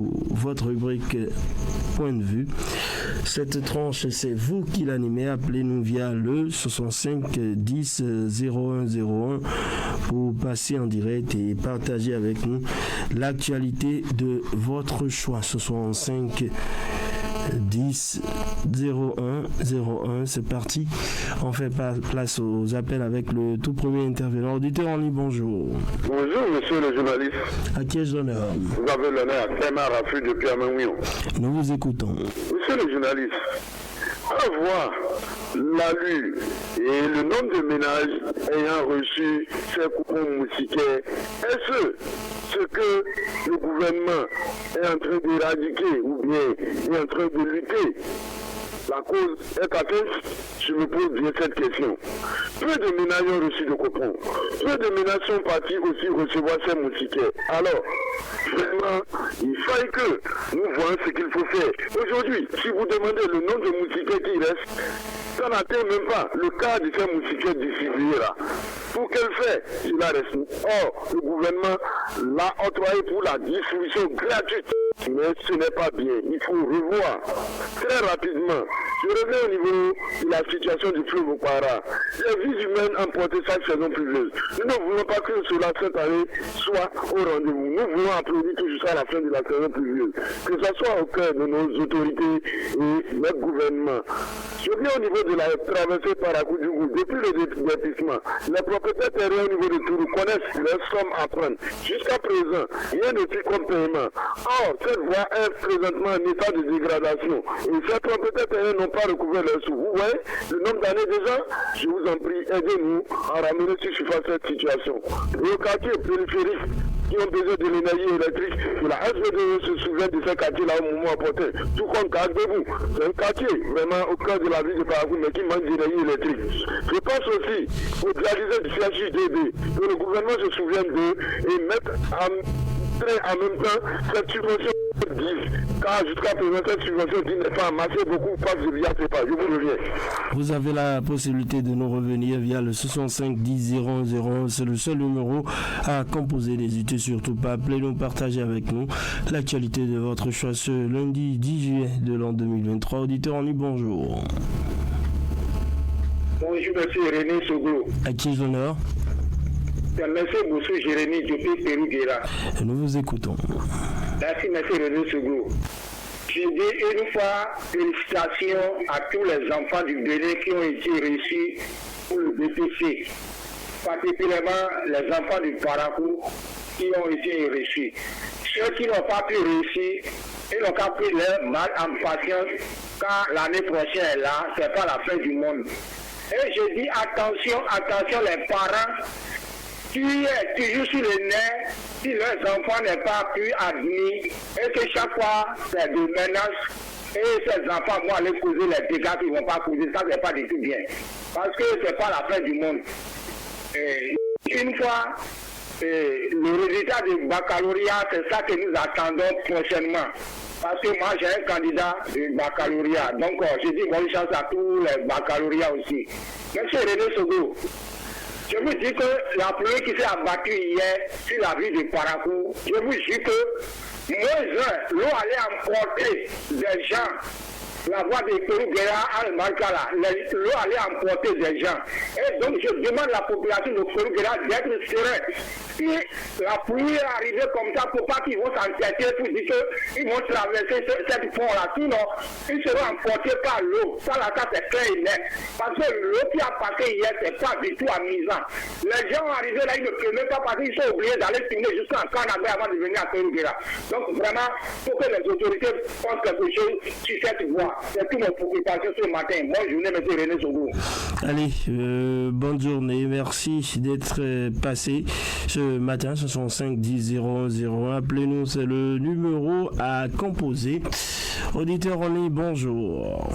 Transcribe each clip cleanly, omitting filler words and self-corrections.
votre rubrique Point de vue. Cette tranche, c'est vous qui l'animez. Appelez-nous via le 65 10 01 01 pour passer en direct et partager avec nous l'actualité de votre choix. 65 10 01 01, c'est parti. On fait place aux appels avec le tout premier intervenant. Auditeur en ligne, bonjour. Bonjour, monsieur le journaliste. À qui ai-je l'honneur? Vous avez l'honneur à Clément Raffu depuis Amouillon. Nous vous écoutons. Monsieur le journaliste, à voir l'alu et le nombre de ménages ayant reçu ces coupons moustiquaires, est-ce que le gouvernement est en train d'éradiquer ou bien est en train de lutter? La cause est atteinte, je me pose bien cette question. Peu de ménages ont reçu de coupons. Peu de ménages sont partis aussi recevoir ces moustiquaires. Alors, vraiment, il faille que nous voyons ce qu'il faut faire. Aujourd'hui, si vous demandez le nombre de moustiquaires qui restent, ça n'atteint même pas le cas de ces moustiquaires distribués là. Pour qu'elle fait, cela reste. Or, le gouvernement l'a octroyé pour la distribution gratuite. Mais ce n'est pas bien. Il faut revoir très rapidement. Je reviens au niveau de la situation du fleuve Okwara. Les vies humaines emportées chaque saison pluvieuse. Nous ne voulons pas que cela cette année soit au rendez-vous. Nous voulons applaudir tout jusqu'à la fin de la saison pluvieuse. Que ce soit au cœur de nos autorités et notre gouvernement. Je viens au niveau de la traversée par Akoudougou. Depuis le dépistement, les propriétaires terriens au niveau de Tourou connaissent leurs sommes à prendre. Jusqu'à présent, rien de plus comme paiement. Or, cette voie est présentement en état de dégradation. Et ces propriétaires terriens n'ont pas recouvert leurs sous. Vous voyez le nombre d'années déjà? Je vous en prie, aidez-nous à ramener sur cette situation. Le quartier périphérique qui ont besoin de l'énergie électrique, que la SVDE se souvient de ce quartier-là au moment opportun. Tout comme Casse-Debout, c'est un quartier vraiment au cœur de la ville de Parakou, mais qui manque d'énergie électrique. Je pense aussi aux dialysés du CHUDB, que le gouvernement se souvienne d'eux et mette en même temps cette subvention 10, car jusqu'à présent cette subvention qui n'est pas amassée beaucoup passe via CEPA. Je vous reviens. Vous avez la possibilité de nous revenir via le 65 10 01 01. C'est le seul numéro à composer. N'hésitez surtout pas. Appelez-nous, partagez avec nous l'actualité de votre choix ce lundi 10 juillet de l'an 2023. Auditeur en ligne, bonjour. Bonjour, monsieur René Sogo. À qui ai-je l'honneur? C'est monsieur Boussou Jérémy depuis Pérou-Guéra. Nous vous écoutons. Merci, monsieur René Sogo. Je dis une fois félicitations à tous les enfants du Bénin qui ont été reçus pour le BPC, particulièrement les enfants du Parakou qui ont été reçus. Ceux qui n'ont pas pu réussir, ils n'ont qu'à pris leur mal en patience, car l'année prochaine est là, c'est pas la fin du monde. Et je dis attention les parents qui est toujours sur les nerfs si leurs enfants n'ont pas pu admettre et que chaque fois c'est des menaces et ces enfants vont aller causer les dégâts qu'ils ne vont pas causer, ça c'est pas du tout bien. Parce que c'est pas la fin du monde. Et une fois, le résultat du baccalauréat, c'est ça que nous attendons prochainement. Parce que moi j'ai un candidat du baccalauréat. Donc je dis bonne chance à tous les baccalauréats aussi. Monsieur René Sogo, je vous dis que la pluie qui s'est abattue hier sur la ville de Parakou, je vous dis que l'eau allait emporter des gens. La voie de Pérou-Guéra à Al-Markala, l'eau allait emporter des gens. Et donc je demande à la population de Pérou-Guéra d'être sereine. Si la pluie est arrivée comme ça, pour pas qu'ils vont s'inquiéter pour dire qu'ils vont traverser cette pont-là. Sinon, ils seront emportés par l'eau. Ça, là, ça c'est clair et net. Parce que l'eau qui a passé hier, c'est pas du tout amusant. Les gens arrivés là, ils ne peuvent même pas passer, ils sont obligés d'aller tourner jusqu'en Canada avant de venir à Pérou-Guéra. Donc vraiment, il faut que les autorités fassent quelque chose sur cette voie. C'est tout mon préoccupation ce matin. Bonne journée, M. René Sogo. Allez, bonne journée. Merci d'être passé ce matin. 65 10 01 01. Appelez-nous, c'est le numéro à composer. Auditeur en ligne, bonjour.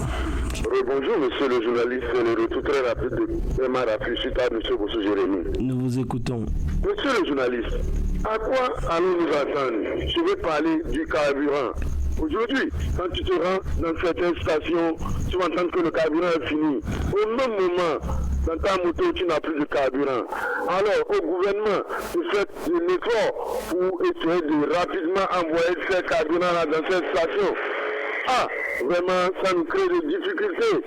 Bonjour, monsieur le journaliste. Le retour très rapide de Clément Raffu suite à M. Boussou Jérémy. Nous vous écoutons. Monsieur le journaliste, à quoi allons-nous attendre? Je vais parler du carburant. Aujourd'hui, quand tu te rends dans certaines stations, tu vas entendre que le carburant est fini. Au même moment, dans ta moto, tu n'as plus de carburant. Alors, au gouvernement, de faire un effort pour essayer de rapidement envoyer ces carburants dans cette station. Ah, vraiment, ça nous crée des difficultés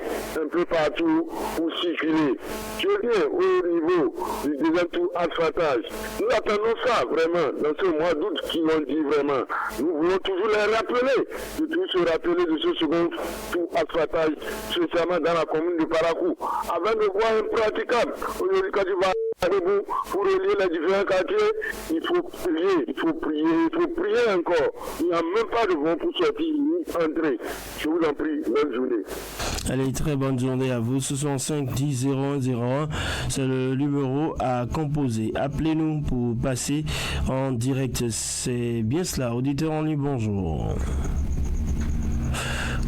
un peu partout pour circuler. Je viens au niveau du deuxième tour asphaltage. Nous attendons ça vraiment dans ce mois d'août qui l'ont dit vraiment. Nous voulons toujours les rappeler, de tout se rappeler de ce second tour asphaltage, spécialement dans la commune de Parakou, avant de voir impraticable. Aujourd'hui, quand tu vas debout pour relier les différents quartiers, il faut prier encore. Il n'y a même pas de vent pour sortir ni entrer. Je vous en prie, bonne journée. Allez, très bonne journée à vous. 65 10 01 01, c'est le numéro à composer. Appelez-nous pour passer en direct. C'est bien cela. Auditeur en ligne, bonjour.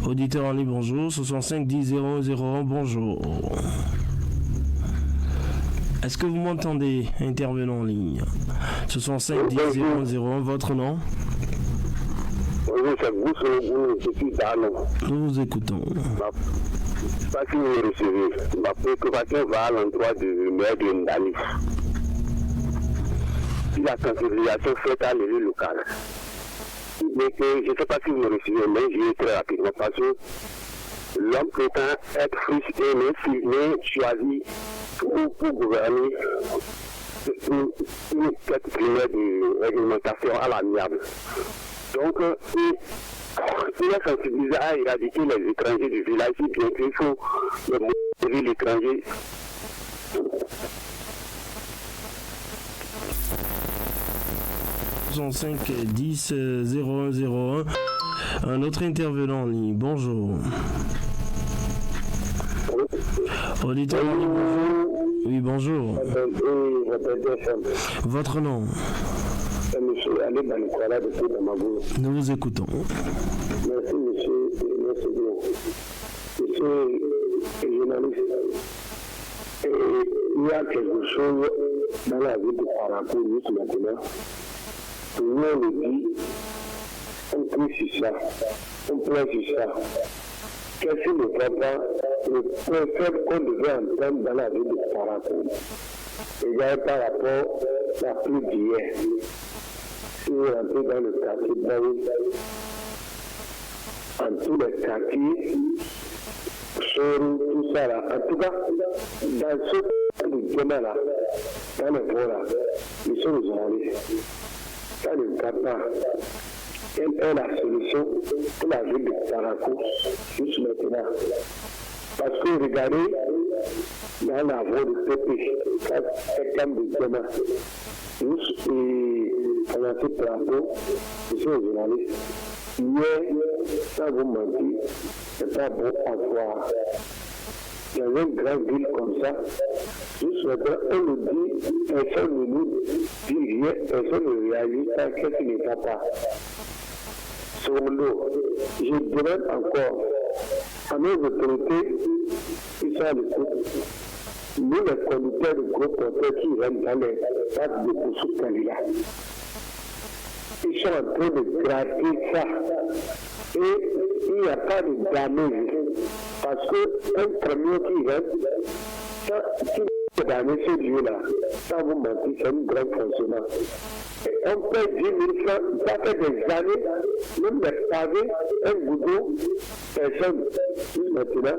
Auditeur en ligne, bonjour. 65 10 01 01, bonjour. Est-ce que vous m'entendez, intervenant en ligne? 65 10 01 01, votre nom? Oui, c'est vous, je suis Dano. Nous vous écoutons. Je ne sais pas si vous me recevez. Ma préoccupation va à l'endroit du maire de Ndali. Si la sensibilisation faite à l'élu local. Mais que, je ne sais pas si vous me recevez, mais je vais très rapidement parce que l'homme prétend être frustré, mais choisi pour gouverner une quête primaire de réglementation à l'amiable. Donc, il est sensibilisé à éradiquer les étrangers du village, si bien qu'il faut modérer l'étranger. 65 10 01 01. Un autre intervenant en ligne. Bonjour. Auditeur en ligne, bonjour. Oui, bonjour. Votre nom? Monsieur Ali Banikouala de Damagou. Nous vous écoutons. Merci, monsieur. Monsieur le journaliste. Il y a quelque chose dans la vie de Parakou, juste maintenant. Tout le monde le dit, on prie sur ça, on pleure sur ça. Qu'est-ce qui ne va pas, le concept qu'on devait entendre dans la vie de Parakou? Regarde par rapport à la pluie d'hier. Si vous rentrez dans le quartier Baoui, en tous les quartiers, Soro, tout ça là, en tout cas, dans ce domaine là, dans le bois là, ils sont isolés. Ça ne va pas. Quelle est la solution pour la ville de Parakou juste maintenant? Parce que regardez, dans la voie de PP, c'est comme de demain. Nous, pendant ce plateau, je suis un journaliste. Hier, sans vous mentir, c'est pas bon à voir. Dans une grande ville comme ça, juste maintenant, on nous dit, personne ne nous dit rien, personne ne réalise pas qu'est-ce qui ne va pas. Sur l'eau, je demande encore à nos autorités qui sont à l'écoute, nous les conducteurs de gros porteurs qui rentrent dans les stades de poursuite là. Ils sont en train de gratter ça. Et il n'y a pas de damage. Parce qu'un premier qui rentre, qui peut damer ce lieu-là, sans vous mentir, c'est un grand fonctionnement. Et on paie 10 000 francs, ça fait des années, même des pavés, un goudron, personne. Maintenant,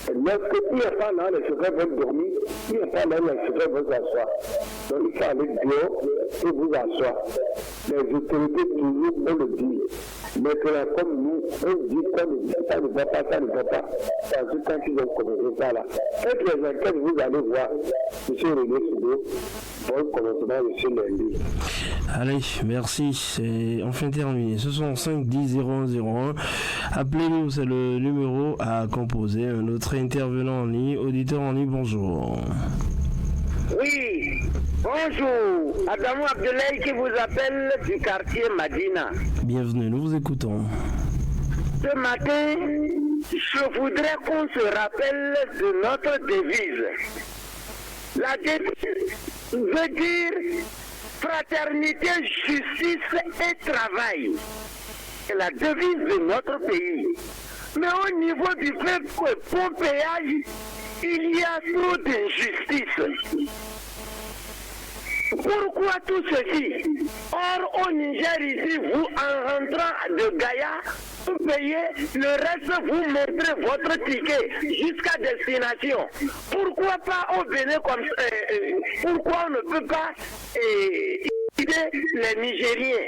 lorsqu'il n'y a pas là, les chauffeurs vont dormir, il n'y a pas là, les chauffeurs vont s'asseoir. Donc il faut aller dehors et vous asseoir. Les autorités toujours, on le dit. Maintenant, comme nous, on dit que ça ne va pas, ça ne va pas. Parce que quand ils ont commencé ça là, faites les enquêtes, vous allez voir, M. René Soudo, bon commencement, M. Lundi. Allez, merci, c'est enfin terminé. 65 10 01 01. Appelez-nous, c'est le numéro à composer. Un autre intervenant en ligne, auditeur en ligne, bonjour. Oui, bonjour. Adamou Abdoulaye qui vous appelle du quartier Madina. Bienvenue, nous vous écoutons. Ce matin, je voudrais qu'on se rappelle de notre devise. La devise veut dire fraternité, justice et travail. Et la devise de notre pays. Mais au niveau du bon péage, il y a trop d'injustice. Pourquoi tout ceci? Or, au Niger, ici, vous, en rentrant de Gaïa, vous payez, le reste, vous montrez votre ticket jusqu'à destination. Pourquoi pas au Bénin comme ça? Pourquoi on ne peut pas aider les Nigériens?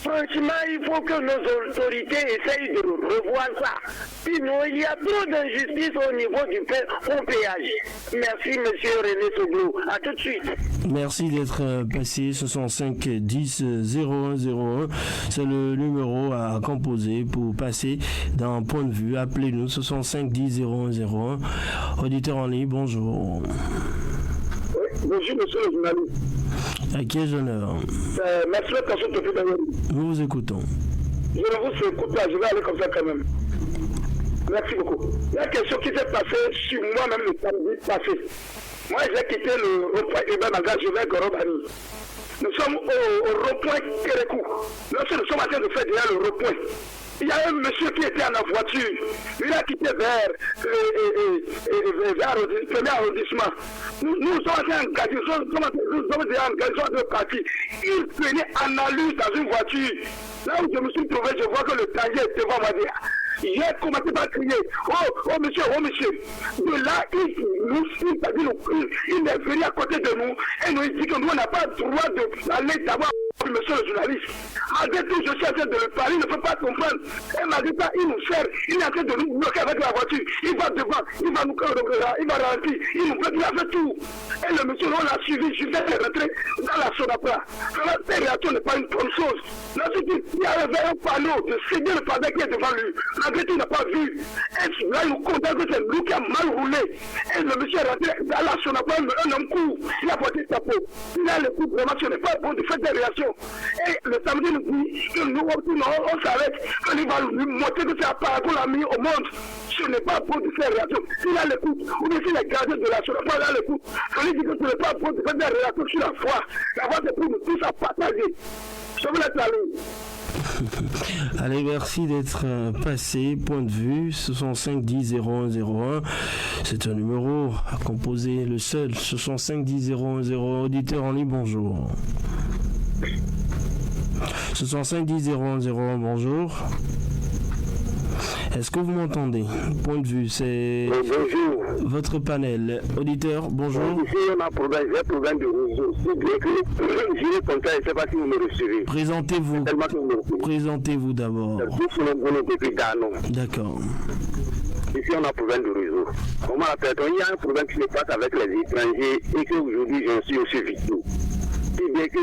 Franchement, il faut que nos autorités essayent de revoir ça. Sinon, il y a trop d'injustice au niveau du péage. Merci, monsieur René Soglou. À tout de suite. Merci d'être passé. 65 10 0101. C'est le numéro à composer pour passer d'un point de vue. Appelez-nous 65 10 0101. Auditeur en ligne, bonjour. Oui, bonjour, monsieur le journaliste. À quel honneur? Merci de d'ailleurs. Nous vous écoutons. Je ne vous écoute pas, je vais aller comme ça quand même. Merci beaucoup. Il y a quelque chose qui s'est passé sur moi-même le samedi passé. Moi, j'ai quitté le rond-point urbain Maga, je vais à Gorobani. Nous sommes au rond-point Kérékou. Lorsque nous sommes en train de faire déjà le rond-point, il y a un monsieur qui était en la voiture. Il a quitté vers le premier arrondissement. Nous sommes en train d'engager, nous sommes déjà engagés de partir. Il prenait en allure dans une voiture. Là où je me suis trouvé, je vois que le danger est devant moi. J'ai commencé par crier, oh monsieur, de là, il est venu à côté de nous et nous dit que nous, on n'a pas le droit d'aller d'abord, monsieur le journaliste. Malgré tout, je suis en train de le parler, il ne peut pas comprendre. Et malgré ça, il nous sert, il est en train de nous bloquer avec la voiture. Il va devant, il va nous il va rentrer, il nous bloque, il a fait tout. Et le monsieur, on l'a suivi, je vais rentrer dans la Sonapra. Cette réaction n'est pas une bonne chose. Lorsqu'il y avait un panneau de signer le panneau qui est devant lui. Malgré tout, il n'a pas vu. Et là, il nous condamne que c'est lui qui a mal roulé. Et le monsieur est rentré dans la Sonapra, un homme court. Il a porté sa peau. Il a le coup, vraiment, ce n'est pas bon de faire des réactions. Et le samedi, nous dit que nous, on s'arrête, qu'il va lui montrer que c'est un parcours l'a mis au monde. Ce n'est pas bon de faire des réactions. S'il a l'écoute, ou bien s'il est gardé de la Sonapra, il a l'écoute. Il dit que ce n'est pas bon de faire des réactions sur la foi. La foi, c'est pour nous tous à partager. Je vous laisse aller. Allez, merci d'être passé. Point de vue 65 10 0101. C'est un numéro à composer, le seul. 65 10 0101. Auditeur en ligne, bonjour. 65 10 0101, bonjour. Est-ce que vous m'entendez? Point de vue, c'est votre panel. Auditeur, bonjour. Ici, on a un problème de réseau. C'est bien que je vais comme ça, je ne sais pas si vous me recevez. Présentez-vous d'abord. D'accord. Ici, on a un problème de réseau. Comment l'appelle-t-on? Il y a un problème qui se passe avec les étrangers et qu'aujourd'hui, je suis aussi victime. C'est bien que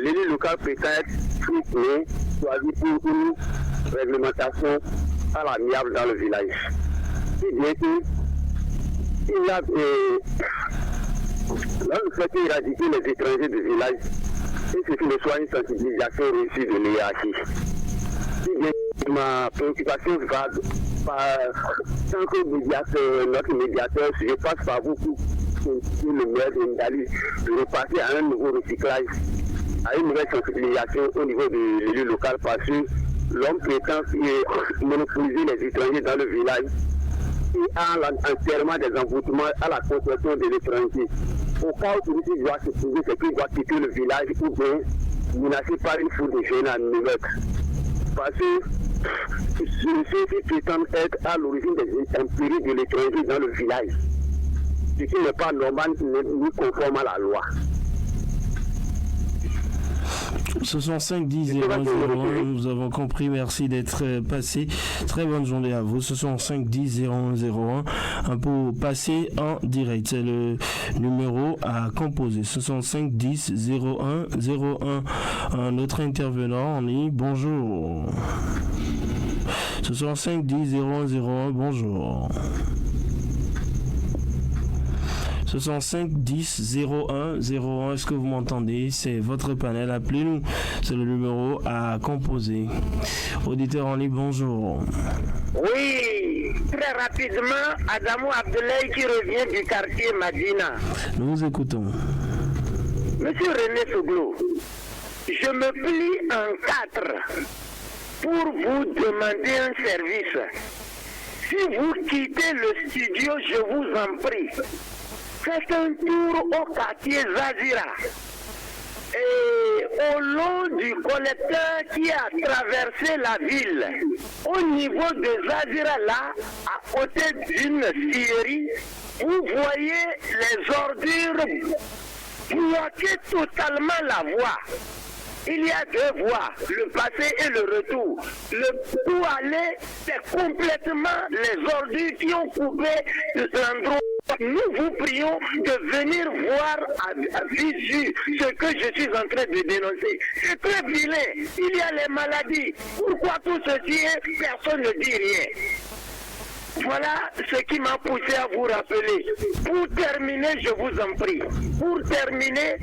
l'élu local peut être soutenu, choisi pour une réglementation à l'amiable dans le village. C'est bien que il a là, le fait d'éradiquer les étrangers du village, et ce qui ne soit une sensibilisation réussie de l'hierarchie. C'est bien que ma préoccupation va tant que notre médiateur, je passe par vous pour le maire de Ndali, de repasser à un nouveau recyclage, à une nouvelle sensibilisation au niveau de l'élu local, parce que l'homme prétend monopoliser les étrangers dans le village et à l'enterrement des envoûtements à la construction de l'étranger. Au cas où celui-ci doit se poser, c'est qu'il doit quitter le village ou bien menacé par une foule de jeunes à meurtre. Parce que ceux-ci prétendent être à l'origine des intempéries de l'étranger dans le village. Ce qui n'est pas normal ni conforme à la loi. 65 10 0101, nous avons compris, merci d'être passé. Très bonne journée à vous. 65 10 0101, pour passer en direct. C'est le numéro à composer. 65 10 0101. Un autre intervenant en ligne, bonjour. 65 10 0101, bonjour. 65 10 0101, est-ce que vous m'entendez? C'est votre panel, appelez-nous, c'est le numéro à composer. Auditeur en ligne, bonjour. Oui, très rapidement, Adamou Abdoulaye qui revient du quartier Madina. Nous vous écoutons. Monsieur René Soglou, je me plie en 4 pour vous demander un service. Si vous quittez le studio, je vous en prie, faites un tour au quartier Zazira. Et au long du collecteur qui a traversé la ville, au niveau de Zazira, là, à côté d'une scierie, vous voyez les ordures bloquer totalement la voie. Il y a deux voies, le passé et le retour. Le pour aller, c'est complètement les ordures qui ont coupé l'endroit. Nous vous prions de venir voir à visu ce que je suis en train de dénoncer. C'est très vilain. Il y a les maladies. Pourquoi tout ceci est, personne ne dit rien. Voilà ce qui m'a poussé à vous rappeler. Pour terminer, je vous en prie, pour terminer,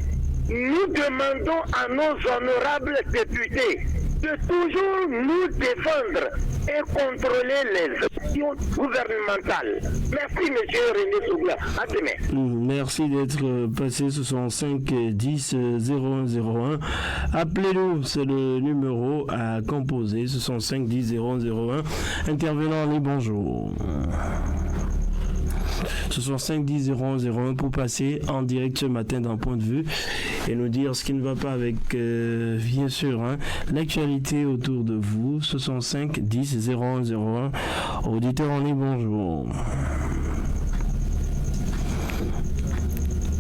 nous demandons à nos honorables députés de toujours nous défendre et contrôler les actions gouvernementales. Merci, monsieur René Sougla. À demain. Merci d'être passé ce 65 10 0101. Appelez-nous, c'est le numéro à composer, 65 10 0101. Intervenant en ligne, bonjour. 65 10 0101 pour passer en direct ce matin d'un point de vue et nous dire ce qui ne va pas avec, bien sûr, l'actualité autour de vous. 65 10 0101. Auditeur en ligne, bonjour.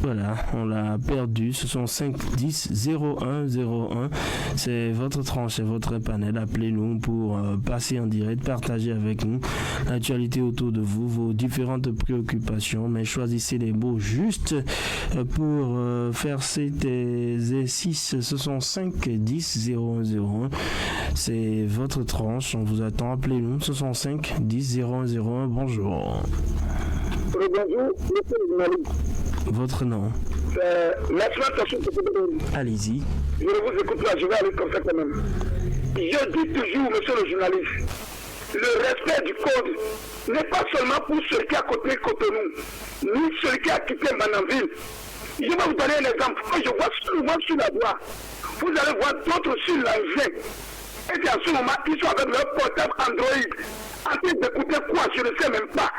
Voilà, on l'a perdu. 65 10 0101. C'est votre tranche, c'est votre panel. Appelez-nous pour passer en direct, partager avec nous l'actualité autour de vous, vos différentes préoccupations. Mais choisissez les mots justes pour faire cet exercice. 65 10 0101. C'est votre tranche. On vous attend. Appelez-nous. 65 10 0101. Bonjour. Bonjour, monsieur. Votre nom? Allez-y. Je ne vous écoute pas, je vais aller comme ça quand même. Je dis toujours, monsieur le journaliste, le respect du code n'est pas seulement pour ceux qui a quitté Cotonou, ni ceux qui a quitté Mananville. Je vais vous donner un exemple. Quand je vois souvent sur la voie, vous allez voir d'autres sur l'engin. Et c'est à ce moment qu'ils sont avec leur portable Android, en train d'écouter quoi, je ne sais même pas.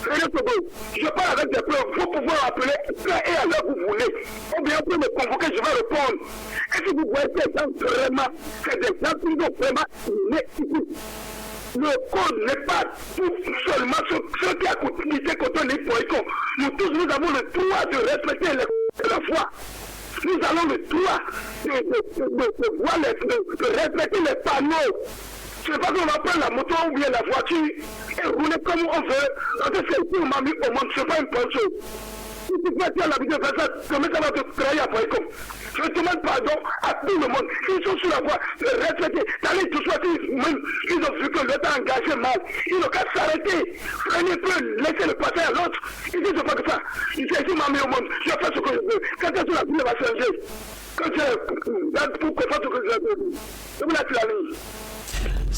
Je parle avec des preuves, vous pouvez appeler quand et à l'heure vous voulez. Ou bien vous pouvez me convoquer, je vais répondre. Est-ce que vous voyez ces gens vraiment, c'est des gens qui sont vraiment nés ici. Le code n'est pas tout seulement ceux qui ont quitté Cotonou et Poïko. Nous tous, nous avons le droit de respecter la foi. Nous avons le droit de respecter les panneaux. Ce n'est pas qu'on va prendre la moto ou bien la voiture et rouler comme on veut. Parce que c'est pour m'a mis au monde, ce n'est pas une bonne chose. Si tu fais l'habitude de faire ça, comment ça va te travailler à Poïko? Je demande pardon à tout le monde. Ils sont sur la voie de respecter. D'aller tout soit ils ont vu que l'État a engagé mal. Ils n'ont qu'à s'arrêter. Freiner peut laisser le passer à l'autre. Ils disent pas que ça. Ils disent ici m'a mis au monde. Je fais ce que je veux. Quand est-ce que la vie va changer? Quand j'ai pour qu'on fasse ce que je veux. Je vous laisse la ligne.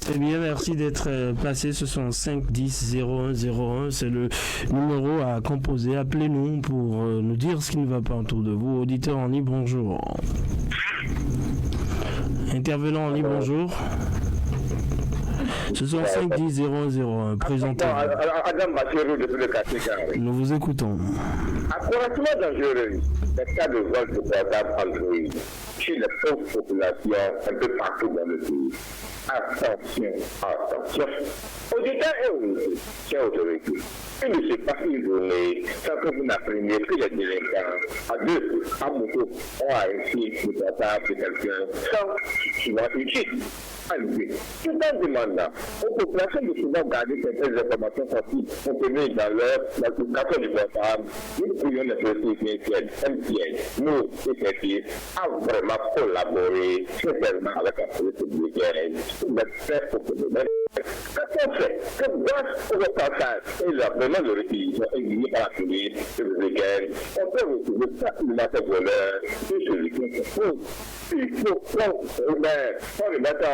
C'est bien, merci d'être passé. Ce sont 5 10 0101. C'est le numéro à composer. Appelez-nous pour nous dire ce qui ne va pas autour de vous. Auditeur en ligne, bonjour. Intervenant en ligne, bonjour. Ce sont 5 10 0101. Présentez-vous. Adam Bassirou depuis le quartier Carré. Nous vous écoutons. Accroissement dangereux, les cas de vol de portable Android chez les pauvres populations un peu partout dans le pays. Attention, attention. Auditeurs et auditeurs, chers autorités, il ne s'est pas une journée sans que vous n'appreniez que les délinquants à moto ont ainsi le portable de quelqu'un sans souvent utile. Tout en demandant aux populations de souvent garder certaines informations sensibles contenues dans leur notification du portable, nous pourrions les autorités MTN, nous, effectifs, à vraiment collaborer sincèrement avec la police républicaine pour mettre faire au phénomène. Qu'est-ce qu'on fait? Que grâce au reportage et vraiment de réquisition exigée par la police républicaine, on peut retrouver facilement ces voleurs et celui qui se pose. Il faut qu'on remette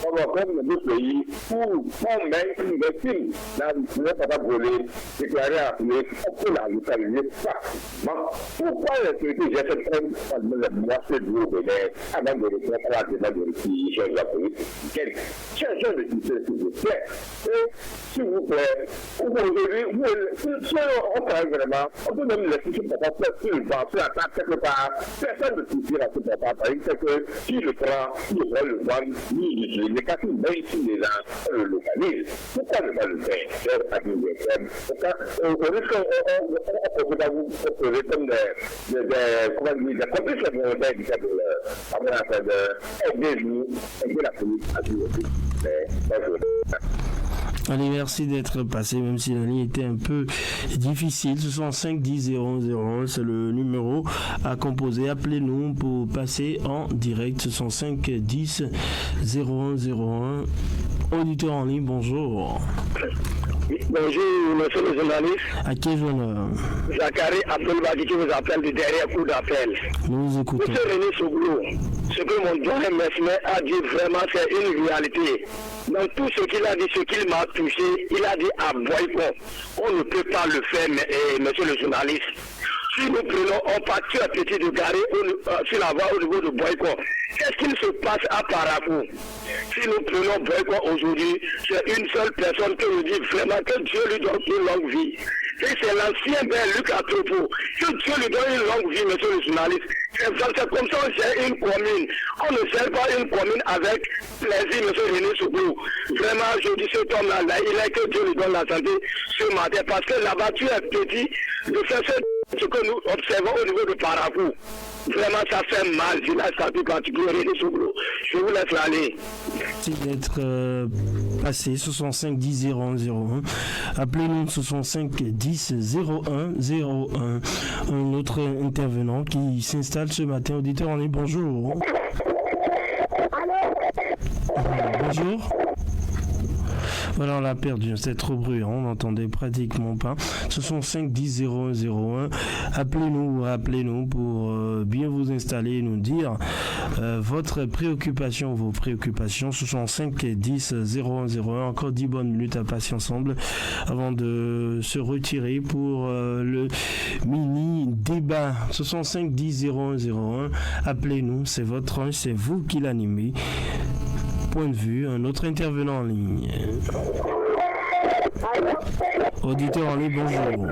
on va comme dans d'autres pays où on met une victime dans le papa volé, déclaré à appeler, on peut la localiser facilement. Pourquoi les autorités j'ai cette peine pendant le mois de Bénin avant de répondre à des vérifications de la police? Cherchez de quitter, s'il vous plaît. Et s'il vous plaît, aujourd'hui, si on travaille vraiment, on peut même laisser ce papa faire sur le banc, sur la table quelque part. Personne ne touche à ce papa, parce que s'il le prend le vendre, il est cassé, même si les gens le localisent. Pourquoi ne pas le faire? Au risque, on peut vous proposer comme des complices volontaires du cadre aider-nous, aider la police à dire aussi. Allez, merci d'être passé, même si la ligne était un peu difficile. 65 10 001, c'est le numéro à composer. Appelez-nous pour passer en direct. 65 10 0101. Auditeur en ligne, bonjour. Bonjour, monsieur le journaliste. À quel honneur? Zachary Abdelbadi qui vous appelle du dernier coup d'appel. Nous vous écoutons. Monsieur René Soglou, ce que mon doyen Mesmer a dit vraiment, c'est une réalité. Dans tout ce qu'il a dit, ce qu'il m'a touché, il a dit à boycott. On ne peut pas le faire, monsieur le journaliste. Si nous prenons, on partit à Petit de Garé sur la voie au niveau de boycott. Qu'est-ce qu'il se passe à Paracou? Si nous prenons boycott aujourd'hui, c'est une seule personne qui nous dit vraiment que Dieu lui donne une longue vie. Et c'est l'ancien père Luc Atropo. Que Dieu lui donne une longue vie, monsieur le journaliste. C'est comme ça qu'on gère une commune. On ne gère pas une commune avec plaisir, monsieur René Soglou. Vraiment, je dis cet homme-là, il a que Dieu lui donne la santé ce matin. Parce que la voiture est petite, de faire ce que nous observons au niveau de Paracou. Vraiment, ça fait mal. Je laisse ça tout particulier, René Soglou. Je vous laisse aller. Merci d'être passé. 65 10 0101. Appelez-nous 65 10 0101. Un autre intervenant qui s'installe ce matin. Auditeur en ligne, bonjour. Bonjour. Voilà, on l'a perdu, c'est trop bruyant, on n'entendait pratiquement pas. 65 10 0101. Appelez-nous pour bien vous installer et nous dire votre préoccupation, vos préoccupations. 65 10 0101. Encore 10 bonnes minutes à passer ensemble avant de se retirer pour le mini débat. 65 10 0101. Appelez-nous, c'est votre ange, c'est vous qui l'animez. Point de vue, un autre intervenant en ligne. Auditeur en ligne, bonjour.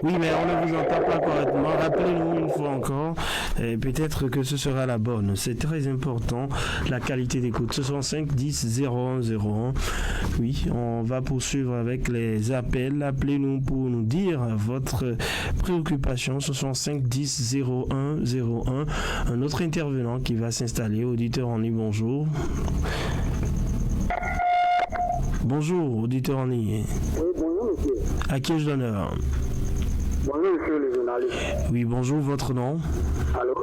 Oui, mais on ne vous entend pas correctement. Rappelez-nous une fois encore. Et peut-être que ce sera la bonne. C'est très important, la qualité d'écoute. 65 10 0101. Oui, on va poursuivre avec les appels. Appelez-nous pour nous dire votre préoccupation. 65 10 0101. Un autre intervenant qui va s'installer. Auditeur en ligne, bonjour. Bonjour, auditeur en ligne. Oui, bonjour, monsieur. À qui je l'honneur? Bonjour, monsieur le journaliste. Oui, bonjour, votre nom? Allô?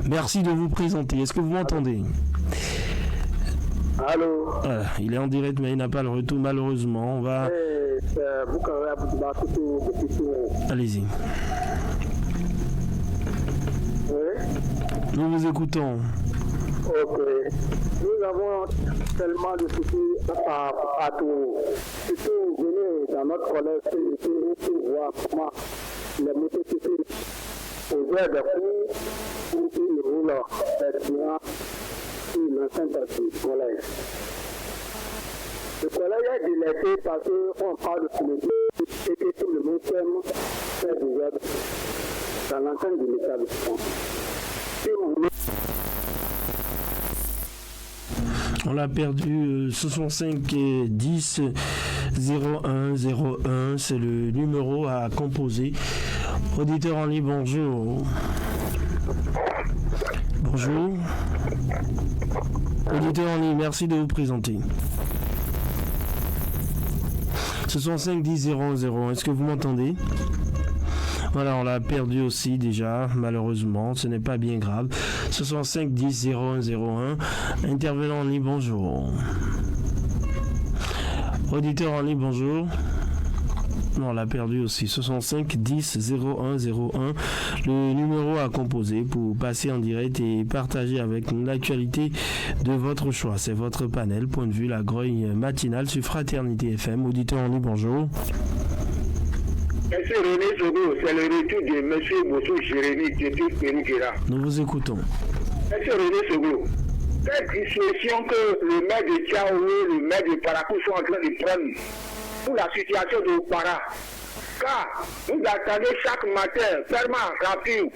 Merci de vous présenter. Est-ce que vous m'entendez? Allô? Il est en direct, mais il n'a pas le retour, malheureusement. On va... Allez-y. Oui? Nous vous écoutons. Ok. Nous avons tellement de soucis partout. Surtout, venez dans notre collège pour voir comment les motocyclistes aux heures de cours où ils roulent directement sur l'enceinte du collège. Le collège est dilaté parce qu'on parle de politique et que tout le monde aime faire des œuvres dans l'enceinte de l'établissement. Si vous voulez... On l'a perdu. 65 10 0101, c'est le numéro à composer. Auditeur en ligne, bonjour. Bonjour. Auditeur en ligne, merci de vous présenter. 65 10 001, est-ce que vous m'entendez? Voilà, on l'a perdu aussi déjà, malheureusement, ce n'est pas bien grave. 65 10 0101. Intervenant en ligne, bonjour. Auditeur en ligne, bonjour. Non, on l'a perdu aussi. 65 10 01 01. Le numéro à composer pour passer en direct et partager avec nous l'actualité de votre choix. C'est votre panel. Point de vue, la grogne matinale sur Fraternité FM. Auditeur en ligne, bonjour. Monsieur René Sogo, c'est le retour de Monsieur Bosso Jérémy qui est Pérouquera. Nous vous écoutons. Monsieur René Sogo, quelle disposition que le maire de Tchaoué, le maire de Parakou sont en train de prendre pour la situation de Para. Car nous attendons chaque matin, tellement rapide,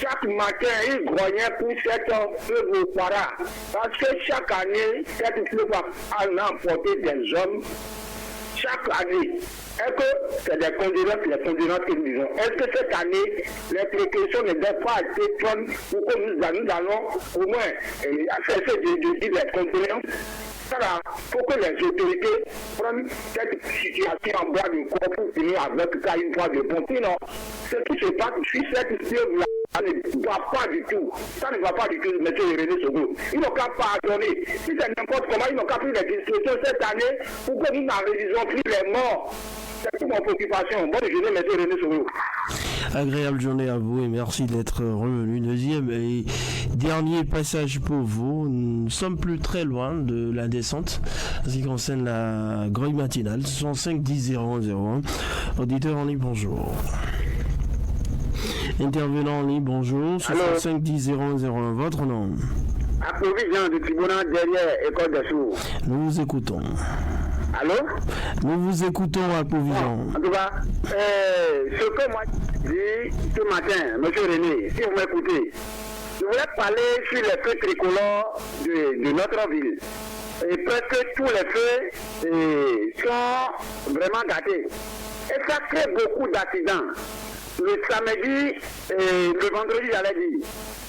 chaque matin, ils grognent pour cette feu de Para. Parce que chaque année, cette feu va emporter des hommes. Chaque année. Est-ce que c'est des condoléances que nous disons? Est-ce que cette année, les précautions ne doivent pas être prises pour que nous allons au moins cesser de dire les condoléances? Alors, il faut que les autorités prennent cette situation en bras du corps pour finir avec ça une fois de bon. Sinon, ce qui se passe sur cette fleuve-là, ça ne va pas du tout. Ça ne va pas du tout, M. René Sogo. Ils n'ont qu'à pardonner. Si c'est n'importe comment, ils n'ont qu'à pris les dispositions cette année pour que nous n'enregistrons plus les morts. C'est toute mon préoccupation. Bonne journée, M. René Sogo. Agréable journée à vous et merci d'être revenu. Deuxième et dernier passage pour vous. Nous ne sommes plus très loin de la descente en ce qui concerne la grogne matinale. 65 10 01 01. Auditeur en ligne, bonjour. Intervenant en ligne, bonjour. 65 10 01. Votre nom? Approvision du tribunal derrière École des Sourds. Nous vous écoutons. Allô? Nous vous écoutons, Approvision. En tout cas, ce que moi je dis ce matin, M. René, si vous m'écoutez, je voulais parler sur les feux tricolores de notre ville. Et presque tous les feux sont vraiment gâtés. Et ça crée beaucoup d'accidents. Le samedi et le vendredi, j'allais dire.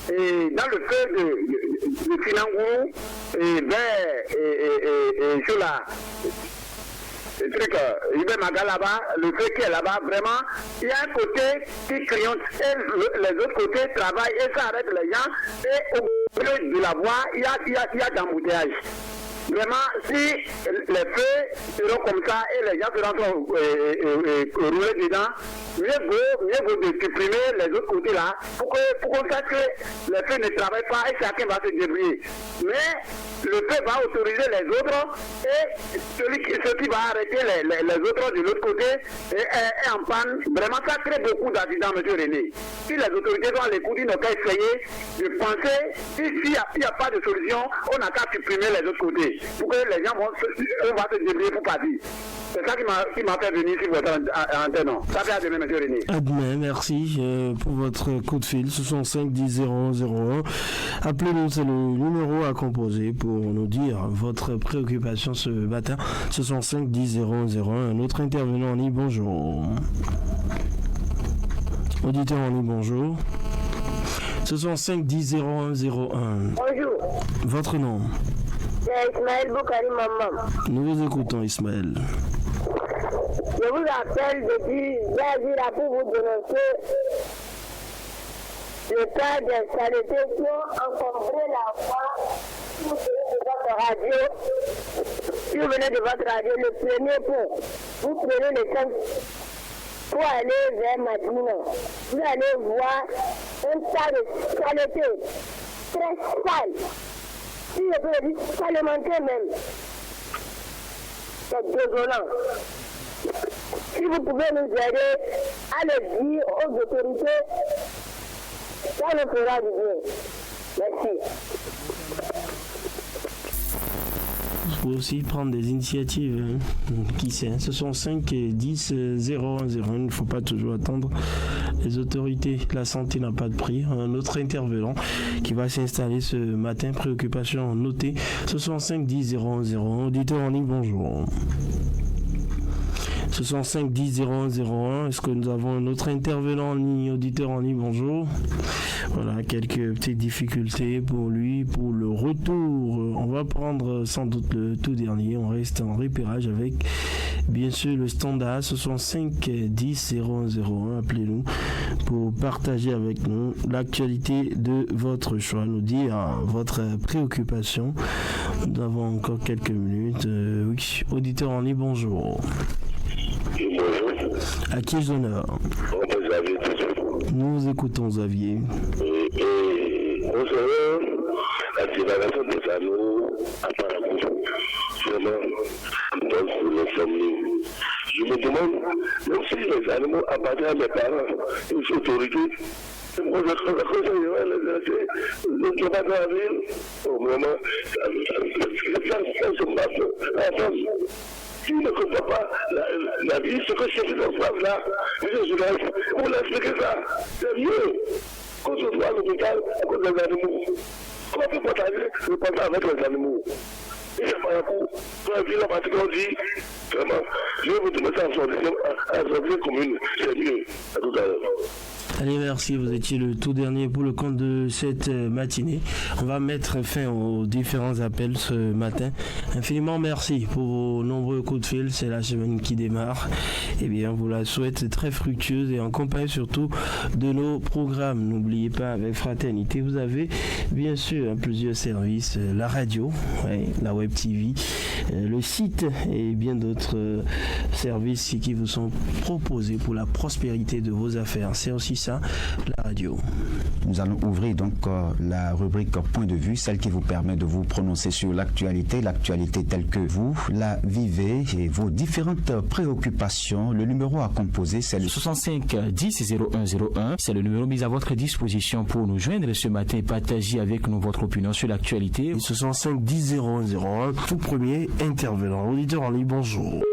Et dans le feu de Finangou, et sur la... Le truc, Maga là-bas, le feu qui est là-bas, vraiment, il y a un côté qui criote et les autres côtés travaillent et ça arrête les gens. Et au milieu de la voie, il y a d'embouteillage. Vraiment, si les feux seront comme ça et les gens seront rouler dedans, mieux vaut de supprimer les autres côtés là pour qu'on sache que les feux ne travaillent pas et chacun va se débrouiller. Mais le feu va autoriser les autres et ceux qui va arrêter les autres de l'autre côté est en panne. Vraiment, ça crée beaucoup d'accidents, M. René. Si les autorités sont à l'écoute, ils n'ont qu'à essayer de penser, s'il n'y a pas de solution, on n'a qu'à supprimer les autres côtés. Pour que les gens vont se débrouiller pour partir. C'est ça qui m'a fait venir sur votre antenne. Ça fait à demain, M. René. À demain, merci pour votre coup de fil. 65 10 01 01. Appelez-nous, c'est le numéro à composer pour nous dire votre préoccupation ce matin. 65 10 01. Un autre intervenant en ligne, bonjour. Auditeur en ligne, bonjour. 65 10 01 01. Bonjour. Votre nom? C'est Ismaël Boukari Maman. Nous vous écoutons, Ismaël. Je vous appelle depuis Zazira pour vous dénoncer le cas des saletés qui ont encombré la voie de votre radio. Si vous venez de votre radio, le premier pont, vous prenez le temps pour aller vers Madina. Vous allez voir un tas de saletés très sales. Si je peux le dire, parlementaire même. C'est désolant. Si vous pouvez nous aider à le dire aux autorités, ça nous fera du bien. Merci. Il faut aussi prendre des initiatives. Qui sait, ce sont 5 10 01 01. Il ne faut pas toujours attendre les autorités. La santé n'a pas de prix. Un autre intervenant qui va s'installer ce matin. Préoccupation notée. Ce sont 5 10 01 01. Auditeur en ligne, bonjour. 65 10 01 01. Est-ce que nous avons un autre intervenant en ligne, auditeur en ligne? Bonjour. Voilà, quelques petites difficultés pour lui, pour le retour. On va prendre sans doute le tout dernier. On reste en repérage avec, bien sûr, le standard 65 10 01 01. Appelez-nous pour partager avec nous l'actualité de votre choix, nous dire votre préoccupation. Nous avons encore quelques minutes. Oui, auditeur en ligne, bonjour. Et bonjour. À qui l'honneur? Xavier toujours. Nous vous écoutons, Xavier. Et concernant la divagation des animaux à Parakou, vraiment, donc pour les familles, je me demande, même si les animaux appartiennent à mes parents, aux autorités, moi je conseillerais les gens de la ville, au moment, ça se passe à la femme. Qui ne comprend pas la vie, ce que c'est dans ce là, on l'a expliqué ça. C'est mieux qu'on se voit à l'hôpital à cause des animaux. Comment on peut partager le partage avec les animaux? Et c'est pas un coup. Pour la ville en particulier, on dit, vraiment, je vais vous donner ça à la commune, c'est mieux. À tout à l'heure. Allez, merci, vous étiez le tout dernier pour le compte de cette matinée. On va mettre fin aux différents appels ce matin. Infiniment merci pour vos nombreux coups de fil. C'est la semaine qui démarre. Eh bien, on vous la souhaite très fructueuse et en compagnie surtout de nos programmes. N'oubliez pas, avec Fraternité, vous avez bien sûr plusieurs services. La radio, la web TV, le site et bien d'autres services qui vous sont proposés pour la prospérité de vos affaires. C'est aussi ça, la radio. Nous allons ouvrir donc la rubrique Point de vue, celle qui vous permet de vous prononcer sur l'actualité telle que vous la vivez et vos différentes préoccupations. Le numéro à composer, c'est le 65 10 0101. C'est le numéro mis à votre disposition pour nous joindre ce matin et partager avec nous votre opinion sur l'actualité. 65 10 0101, tout premier intervenant. Auditeur en ligne, bonjour.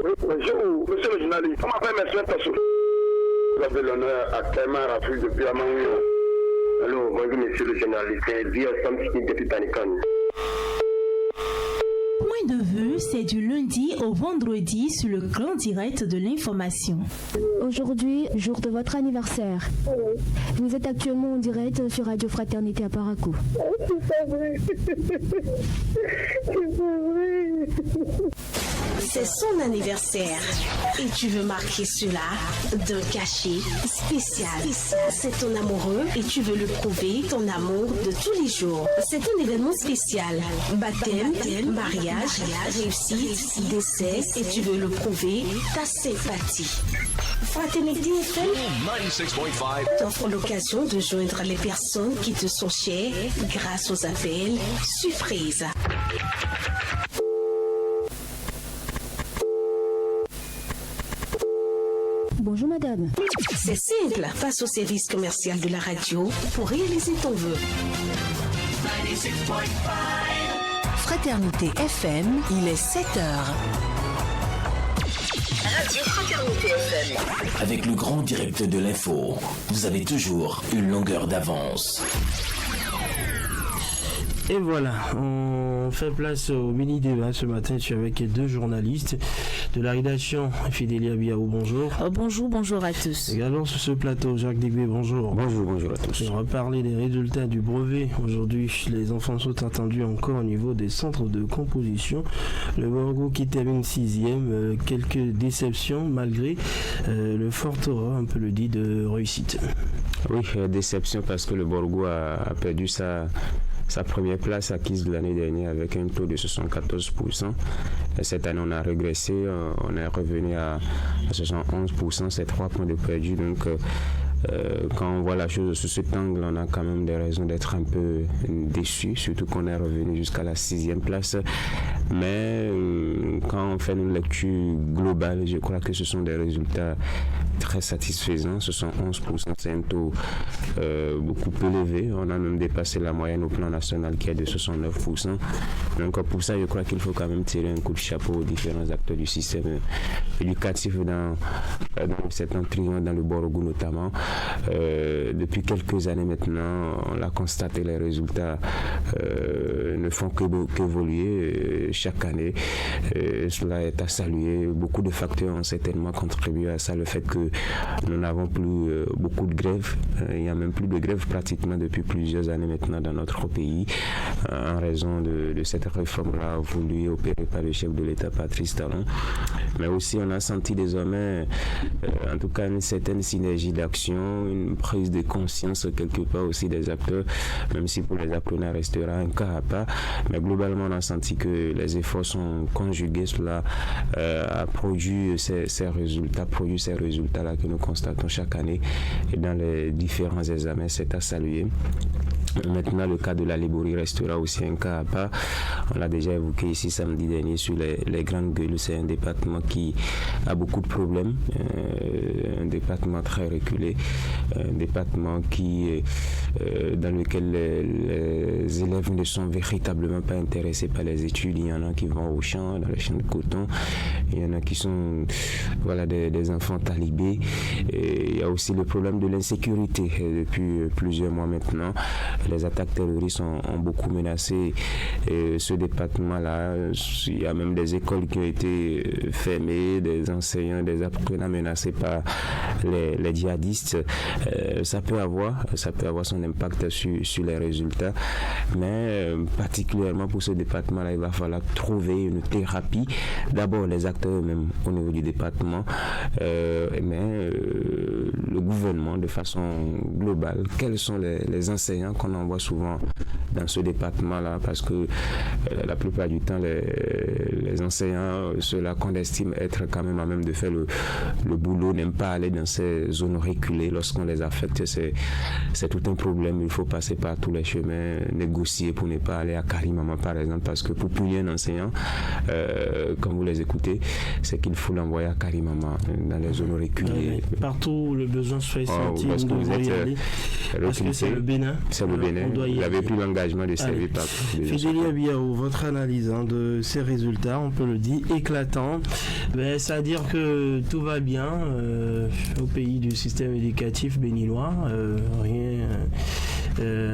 Oui, bonjour, monsieur le journaliste. On m'appelle M. Tassou. Vous avez l'honneur à Clément Rafus depuis Amangio. Allô, bonjour monsieur le journaliste. Via Samsung depuis Panican. Point de vue, c'est du lundi au vendredi sur le grand direct de l'information. Aujourd'hui, jour de votre anniversaire. Vous êtes actuellement en direct sur Radio Fraternité à Parakou. C'est pas vrai. C'est pas vrai. C'est son anniversaire et tu veux marquer cela d'un cachet spécial. C'est ton amoureux et tu veux lui prouver ton amour de tous les jours. C'est un événement spécial. Baptême, mariage, réussite, décès et tu veux le prouver ta sympathie. Fraternité FM t'offre l'occasion de joindre les personnes qui te sont chères grâce aux appels surprises. Bonjour madame. C'est simple, passe au service commercial de la radio pour réaliser ton vœu. Fraternité FM, il est 7h. Radio Fraternité FM. Avec le grand direct de l'info, vous avez toujours une longueur d'avance. Et voilà, on fait place au mini-débat ce matin. Je suis avec deux journalistes de la rédaction. Fidélia Biaou, bonjour. Bonjour à tous. Également sur ce plateau, Jacques Digbé, bonjour. Bonjour à tous. On va parler des résultats du brevet. Aujourd'hui, les enfants sont attendus encore au niveau des centres de composition. Le Borgo qui termine 6e, quelques déceptions malgré le fort aura, on peut le dire, de réussite. Oui, déception parce que le Borgo a perdu sa première place acquise l'année dernière avec un taux de 74%. Et cette année, on a régressé, on est revenu à 71%, c'est 3 points de perdu. Donc, quand on voit la chose sous cet angle, on a quand même des raisons d'être un peu déçus, surtout qu'on est revenu jusqu'à la 6e place. Mais quand on fait une lecture globale, je crois que ce sont des résultats très satisfaisants. Ce sont 11%, c'est un taux beaucoup plus élevé. On a même dépassé la moyenne au plan national qui est de 69%. Donc pour ça, je crois qu'il faut quand même tirer un coup de chapeau aux différents acteurs du système éducatif dans cette entrée dans le Borgo notamment. Depuis quelques années maintenant, on l'a constaté, les résultats ne font qu'évoluer chaque année. Cela est à saluer. Beaucoup de facteurs ont certainement contribué à ça. Le fait que nous n'avons plus beaucoup de grèves. Il n'y a même plus de grèves pratiquement depuis plusieurs années maintenant dans notre pays en raison de cette réforme-là voulue et opérée par le chef de l'État, Patrice Talon. Mais aussi, on a senti désormais, en tout cas, une certaine synergie d'action, une prise de conscience quelque part aussi des acteurs, même si pour les apprenants restera un cas à part. Mais globalement, on a senti que les efforts sont conjugués, cela a produit ces résultats-là que nous constatons chaque année et dans les différents examens. C'est à saluer. Maintenant, le cas de la Liborie restera aussi un cas à part. On l'a déjà évoqué ici samedi dernier sur les grandes gueules. C'est un département qui a beaucoup de problèmes, un département très reculé, un département dans lequel les élèves ne sont véritablement pas intéressés par les études. Il y en a qui vont au champ, dans les champs de coton. Il y en a qui sont des enfants talibés. Et il y a aussi le problème de l'insécurité depuis plusieurs mois maintenant. Les attaques terroristes ont beaucoup menacé ce département-là. Il y a même des écoles qui ont été fermées, des enseignants, des apprenants menacés par les djihadistes. Ça peut avoir son impact sur les résultats, mais particulièrement pour ce département-là, il va falloir trouver une thérapie. D'abord les acteurs eux-mêmes au niveau du département, mais le gouvernement de façon globale. Quels sont les enseignants qu'on envoie souvent dans ce département-là, parce que la plupart du temps les enseignants, ceux-là qu'on estime être quand même à même de faire le boulot, n'aiment pas aller dans ces zones reculées. Lorsqu'on les affecte, c'est tout un problème. Il faut passer par tous les chemins, négocier pour ne pas aller à Karimama par exemple, parce que pour punir un enseignant, quand vous les écoutez, c'est qu'il faut l'envoyer à Karimama, dans les zones reculées. Partout où le besoin se fait sentir, on doit y aller. Parce que c'est le Bénin. C'est le Bénin. Il avait pris l'engagement de servir par. Fidélia Biao, votre analyse de ces résultats, on peut le dire, éclatants. C'est-à-dire que tout va bien au pays du système éducatif béninois. Rien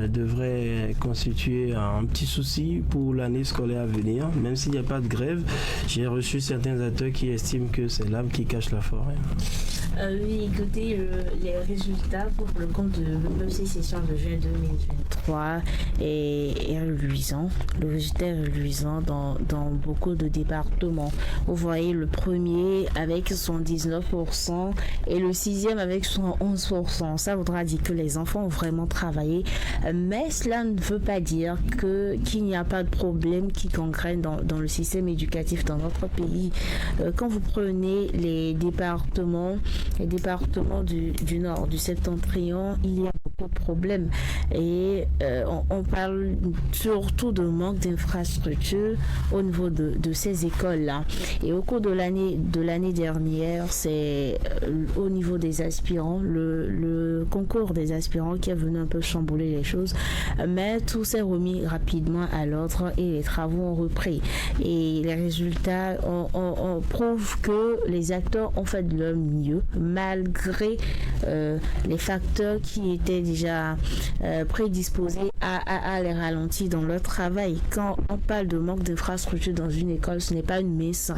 devrait constituer un petit souci pour l'année scolaire à venir, même s'il n'y a pas de grève. J'ai reçu certains acteurs qui estiment que c'est l'arbre qui cache la forêt. Oui, écoutez, les résultats pour le compte de l'EPC session de juin 2023 est reluisant. Le résultat est reluisant dans beaucoup de départements. Vous voyez le premier avec son 19% et le sixième avec son 11%. Ça voudra dire que les enfants ont vraiment travaillé, mais cela ne veut pas dire qu'il n'y a pas de problème qui gangrène dans le système éducatif dans notre pays. Quand vous prenez les départements du nord, du septentrion, il y a beaucoup de problèmes et on parle surtout de manque d'infrastructures au niveau de ces écoles-là. Et au cours de l'année dernière, c'est au niveau des aspirants, le concours des aspirants qui est venu un peu chambouler les choses, mais tout s'est remis rapidement à l'ordre et les travaux ont repris. Et les résultats on prouve que les acteurs ont fait de leur mieux, malgré les facteurs qui étaient déjà prédisposés à les ralentir dans leur travail. Quand on parle de manque d'infrastructures dans une école, ce n'est pas une mince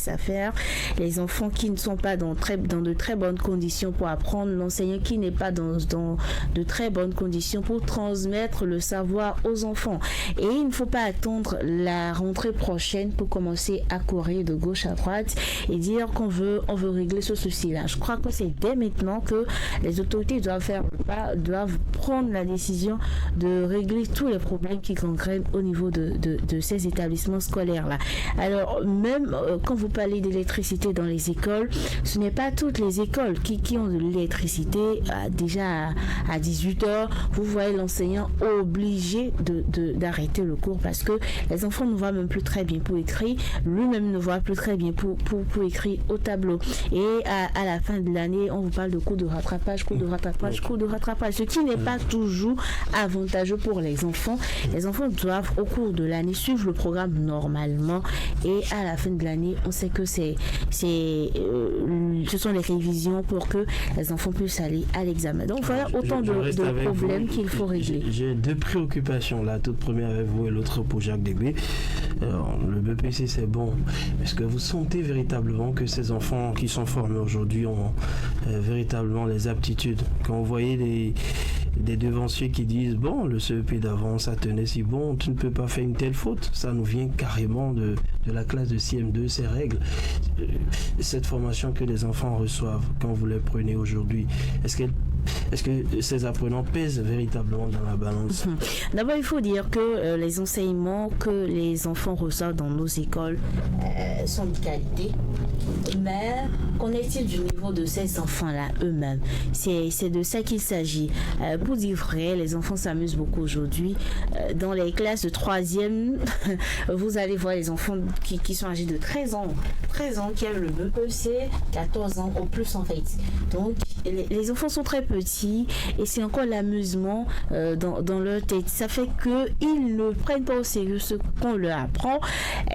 affaire. Les enfants qui ne sont pas dans de très bonnes conditions pour apprendre, l'enseignant qui n'est pas dans de très bonnes conditions pour transmettre le savoir aux enfants. Et il ne faut pas attendre la rentrée prochaine pour commencer à courir de gauche à droite et dire qu'on veut régler ce souci-là. Je crois que c'est dès maintenant que les autorités doivent prendre la décision de régler tous les problèmes qui gangrènent au niveau de ces établissements scolaires-là. Alors, même quand vous parlez d'électricité dans les écoles, ce n'est pas toutes les écoles qui ont de l'électricité déjà à 18h. Vous voyez l'enseignant obligé d'arrêter le cours parce que les enfants ne voient même plus très bien pour écrire, lui-même ne voit plus très bien pour écrire au tableau. Et à la fin de l'année, on vous parle de cours de rattrapage, ce qui n'est pas toujours avantageux pour les enfants. Les enfants doivent au cours de l'année suivre le programme normalement et à la fin de l'année, on sait que ce sont les révisions pour que les enfants puissent aller à l'examen. Donc voilà autant de problèmes qu'il faut régler. J'ai deux préoccupations, la toute première avec vous et l'autre pour Jacques Débé. Le BPC c'est bon. Est-ce que vous sentez véritablement que ces enfants qui sont formés aujourd'hui ont véritablement les aptitudes? Quand vous voyez des devanciers qui disent bon, le CEP d'avant ça tenait si bon, tu ne peux pas faire une telle faute, ça nous vient carrément de la classe de CM2, ces règles. Cette formation que les enfants reçoivent quand vous les prenez aujourd'hui, est-ce qu'elle Est-ce que ces apprenants pèsent véritablement dans la balance? D'abord, il faut dire que les enseignements que les enfants reçoivent dans nos écoles sont de qualité. Mais qu'en est-il du niveau de ces enfants-là eux-mêmes? C'est de ça qu'il s'agit. Pour dire vrai, les enfants s'amusent beaucoup aujourd'hui. Dans les classes de 3e, vous allez voir les enfants qui sont âgés de 13 ans, qui aiment le BPC, 14 ans au plus en fait. Donc, les enfants sont très petits et c'est encore l'amusement dans leur tête. Ça fait qu'ils ne prennent pas au sérieux ce qu'on leur apprend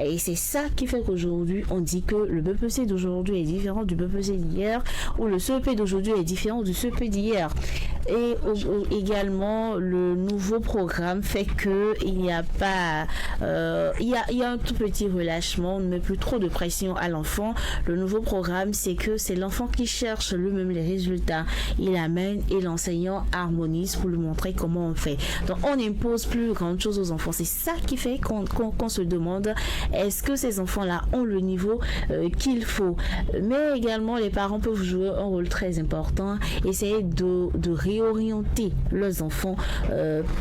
et c'est ça qui fait qu'aujourd'hui, on dit que le BPC d'aujourd'hui est différent du BPC d'hier ou le CEP d'aujourd'hui est différent du CEP d'hier. Et également, le nouveau programme fait qu'il n'y a pas... il y a un tout petit relâchement, on ne met plus trop de pression à l'enfant. Le nouveau programme, c'est que c'est l'enfant qui cherche lui-même les résultats. Il amène et l'enseignant harmonise pour lui montrer comment on fait. Donc, on n'impose plus grand chose aux enfants. C'est ça qui fait qu'on se demande est-ce que ces enfants-là ont le niveau qu'il faut. Mais également, les parents peuvent jouer un rôle très important, essayer de réorienter leurs enfants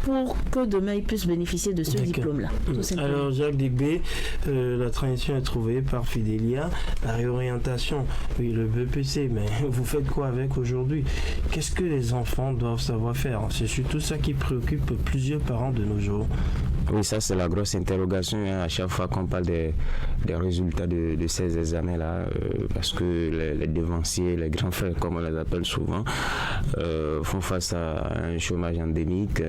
pour que demain ils puissent bénéficier de ce diplôme-là. Alors, Jacques Digbé, la transition est trouvée par Fidélia. La réorientation, oui, le BPC, mais vous faites quoi avec aujourd'hui? Qu'est-ce que les enfants doivent savoir faire? C'est surtout ça qui préoccupe plusieurs parents de nos jours. Oui, ça c'est la grosse interrogation à chaque fois qu'on parle des résultats de ces examens-là, parce que les devanciers, les grands frères comme on les appelle souvent, font face à un chômage endémique,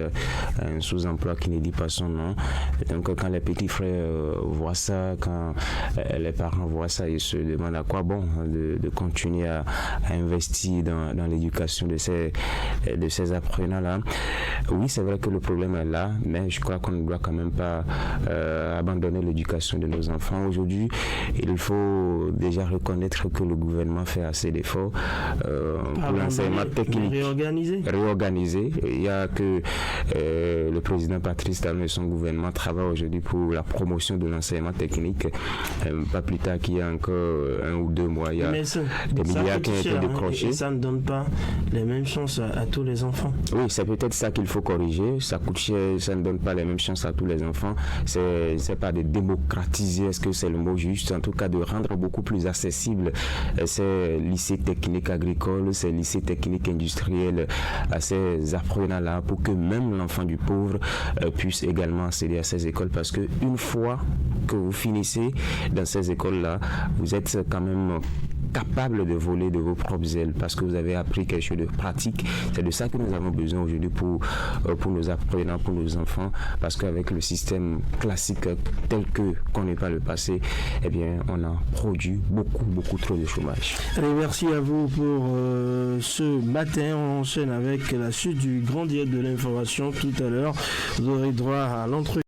à un sous-emploi qui ne dit pas son nom. Et donc quand les petits frères voient ça, quand les parents voient ça, ils se demandent à quoi bon de continuer à investir dans l'éducation de ces apprenants-là. Oui, c'est vrai que le problème est là, mais je crois qu'on ne doit quand même pas abandonner l'éducation de nos enfants. Aujourd'hui, il faut déjà reconnaître que le gouvernement fait assez d'efforts pour l'enseignement technique. Réorganiser. Il y a que le président Patrice Talon et son gouvernement travaillent aujourd'hui pour la promotion de l'enseignement technique. Pas plus tard qu'il y a encore 1 ou 2 mois, il y a des milliards qui ont été décrochés. Et ça ne donne pas les mêmes chances à tous les enfants. Oui, c'est peut-être ça qu'il faut corriger. Ça coûte cher, ça ne donne pas les mêmes chances à tous les enfants. C'est pas de démocratiser, est-ce que c'est le mot juste, en tout cas de rendre beaucoup plus accessible ces lycées techniques agricoles, ces lycées techniques industriels à ces apprenants-là, pour que même l'enfant du pauvre puisse également accéder à ces écoles, parce que une fois que vous finissez dans ces écoles-là, vous êtes quand même capable de voler de vos propres ailes parce que vous avez appris quelque chose de pratique. C'est de ça que nous avons besoin aujourd'hui pour nos apprenants, pour nos enfants, parce qu'avec le système classique tel qu'on n'est pas le passé, eh bien, on a produit beaucoup trop de chômage. Allez, merci à vous pour ce matin. On enchaîne avec la suite du grand diète de l'information tout à l'heure. Vous aurez droit à l'entretien